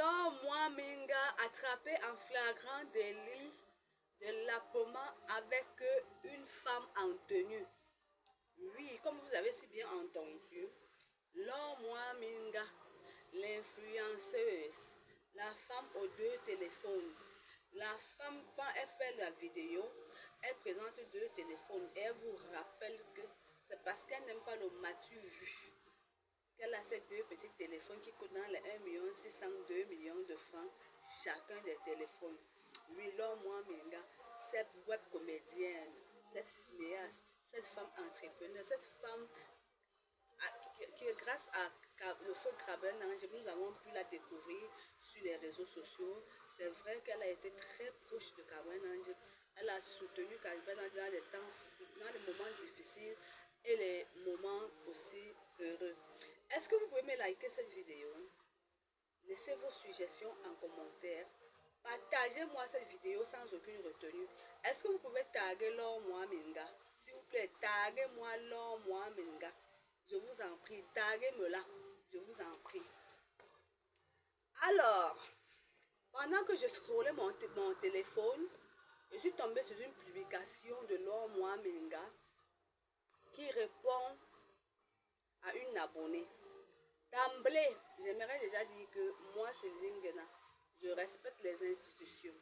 Lormois Minga attrapé en flagrant délit de l'appement avec une femme en tenue. Oui, comme vous avez si bien entendu, Lormois Minga, l'influenceuse, la femme aux deux téléphones. La femme, quand elle fait la vidéo, elle présente deux téléphones et elle vous rappelle que c'est parce qu'elle n'aime pas le matu vu qu'elle a ces deux petits téléphones qui coûtent dans les 1 600 000, 2 millions de francs chacun des téléphones. Lui, Lormois Minga, cette web comédienne, cette cinéaste, cette femme entrepreneur, cette femme qui grâce à le feu Krabben Ange, nous avons pu la découvrir sur les réseaux sociaux. C'est vrai qu'elle a été très proche de Krabben Ange. Elle a soutenu Krabben Ange dans les temps, dans les moments difficiles et les moments aussi heureux. Est-ce que vous pouvez me liker cette vidéo? Laissez vos suggestions en commentaire. Partagez-moi cette vidéo sans aucune retenue. Est-ce que vous pouvez taguer Lormois Minga? S'il vous plaît, taguez-moi Lormois Minga. Je vous en prie, taguez-me là. Je vous en prie. Alors, pendant que je scrollais mon téléphone, je suis tombée sur une publication de Lormois Minga qui répond à une abonnée. D'emblée, j'aimerais déjà dire que moi, Sylvie Nguena, je respecte les institutions.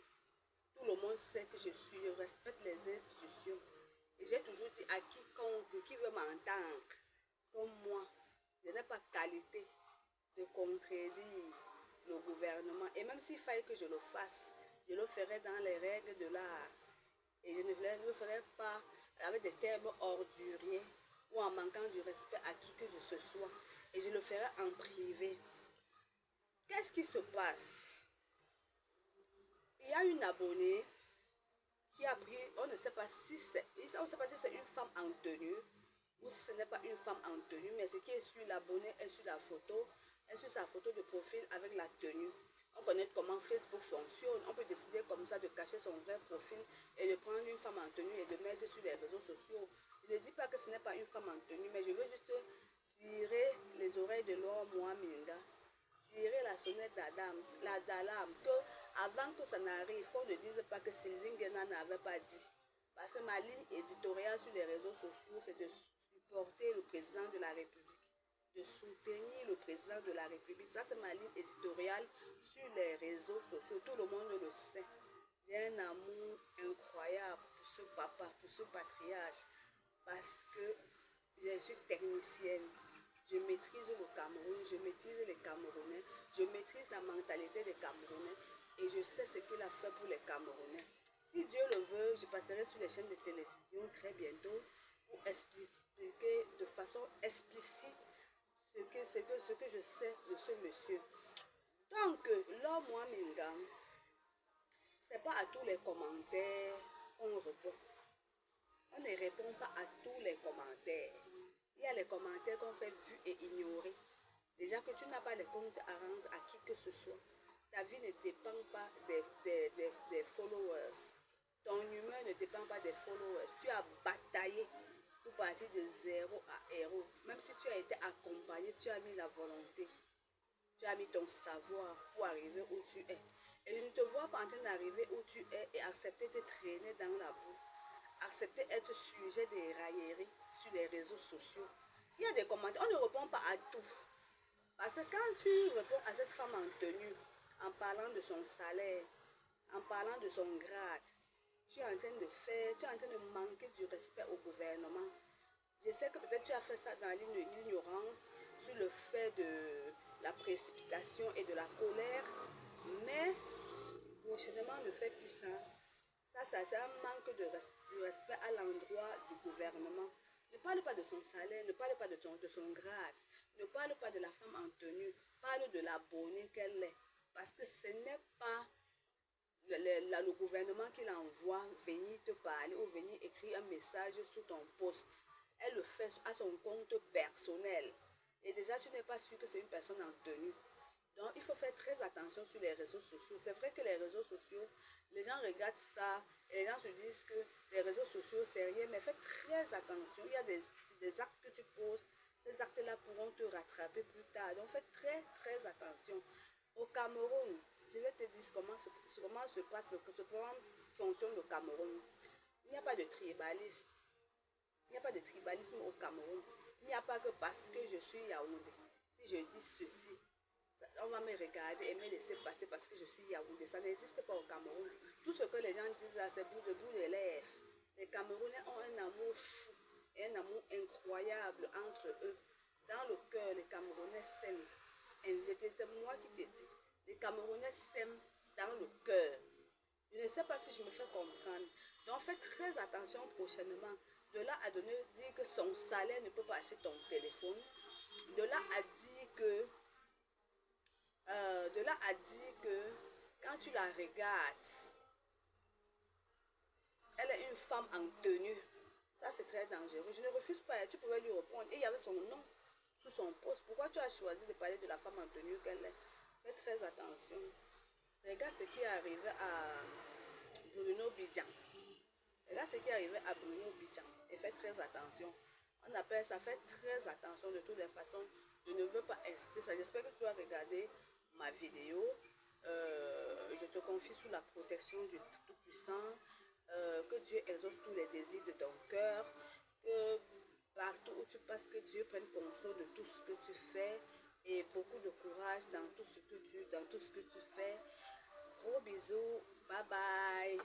Tout le monde sait que je respecte les institutions. Et j'ai toujours dit à quiconque qui veut m'entendre, comme moi, je n'ai pas qualité de contredire le gouvernement. Et même s'il fallait que je le fasse, je le ferai dans les règles de l'art. Et je ne le ferai pas avec des termes orduriers ou en manquant du respect à qui que ce soit. Et je le ferai en privé. Qu'est-ce qui se passe? Il y a une abonnée qui a pris, on ne sait pas si c'est une femme en tenue ou si ce n'est pas une femme en tenue, mais ce qui est sur l'abonné est sur la photo, est sur sa photo de profil avec la tenue. On connaît comment Facebook fonctionne. On peut décider comme ça de cacher son vrai profil et de prendre une femme en tenue et de mettre sur les réseaux sociaux. Je ne dis pas que ce n'est pas une femme en tenue, mais je veux juste tirer les oreilles de Lormois Minga, tirer la sonnette d'alarme, que avant que ça n'arrive, qu'on ne dise pas que Sylvie Nguena n'avait pas dit. Parce que ma ligne éditoriale sur les réseaux sociaux, c'est de supporter le président de la République, de soutenir le président de la République. Ça, c'est ma ligne éditoriale sur les réseaux sociaux. Tout le monde le sait. J'ai un amour incroyable pour ce papa, pour ce patriarche, parce que je suis technicienne. Je maîtrise le Cameroun, je maîtrise les Camerounais, je maîtrise la mentalité des Camerounais et je sais ce qu'il a fait pour les Camerounais. Si Dieu le veut, je passerai sur les chaînes de télévision très bientôt pour expliquer de façon explicite ce que je sais de ce monsieur. Donc, Lormois Minga, ce n'est pas à tous les commentaires qu'on répond. On ne répond pas à tous les commentaires. Il y a les commentaires qu'on fait vu et ignorer. Déjà que tu n'as pas les comptes à rendre à qui que ce soit. Ta vie ne dépend pas des followers. Ton humeur ne dépend pas des followers. Tu as bataillé pour partir de 0 à héros. Même si tu as été accompagné, tu as mis la volonté. Tu as mis ton savoir pour arriver où tu es. Et je ne te vois pas en train d'arriver où tu es et accepter de traîner dans la boue. Accepter d'être sujet des railleries sur les réseaux sociaux. Il y a des commentaires, on ne répond pas à tout. Parce que quand tu réponds à cette femme en tenue, en parlant de son salaire, en parlant de son grade, tu es en train de manquer du respect au gouvernement. Je sais que peut-être tu as fait ça dans l'ignorance, sur le fait de la précipitation et de la colère, mais l'enchaînement ne fait plus ça. Ça, c'est un manque de respect à l'endroit du gouvernement. Ne parle pas de son salaire, ne parle pas de son grade, ne parle pas de la femme en tenue, parle de l'abonné qu'elle est. Parce que ce n'est pas le gouvernement qui l'envoie venir te parler ou venir écrire un message sur ton poste. Elle le fait à son compte personnel. Et déjà, tu n'es pas sûr que c'est une personne en tenue. Donc, il faut faire très attention sur les réseaux sociaux. C'est vrai que les réseaux sociaux, les gens regardent ça et les gens se disent que les réseaux sociaux, c'est rien. Mais fais très attention. Il y a des actes que tu poses. Ces actes-là pourront te rattraper plus tard. Donc, fais très, très attention. Au Cameroun, je vais te dire comment se passe, comment fonctionne le Cameroun. Il n'y a pas de tribalisme. Il n'y a pas de tribalisme au Cameroun. Il n'y a pas que parce que je suis Yaoundé. Si je dis ceci, on va me regarder et me laisser passer parce que je suis Yaoundé. Ça n'existe pas au Cameroun. Tout ce que les gens disent là, c'est bout de lèvres. Les Camerounais ont un amour fou et un amour incroyable entre eux. Dans le cœur, les Camerounais s'aiment. C'est moi qui te dis. Les Camerounais s'aiment dans le cœur. Je ne sais pas si je me fais comprendre. Donc faites très attention prochainement. De là à dire que son salaire ne peut pas acheter ton téléphone. De là à dire que quand tu la regardes, elle est une femme en tenue. Ça, c'est très dangereux. Je ne refuse pas. Tu pouvais lui répondre. Et il y avait son nom sous son poste. Pourquoi tu as choisi de parler de la femme en tenue qu'elle est? Fais très attention. Regarde ce qui est arrivé à Bruno Bidjan. Regarde ce qui est arrivé à Bruno Bidjan. Et fais très attention. On appelle ça, fais très attention de toutes les façons. Je ne veux pas inciter ça. J'espère que tu as regardé ma vidéo. Je te confie sous la protection du Tout-Puissant. Que Dieu exauce tous les désirs de ton cœur. Que partout où tu passes, que Dieu prenne contrôle de tout ce que tu fais. Et beaucoup de courage dans tout ce que tu fais. Gros bisous. Bye bye.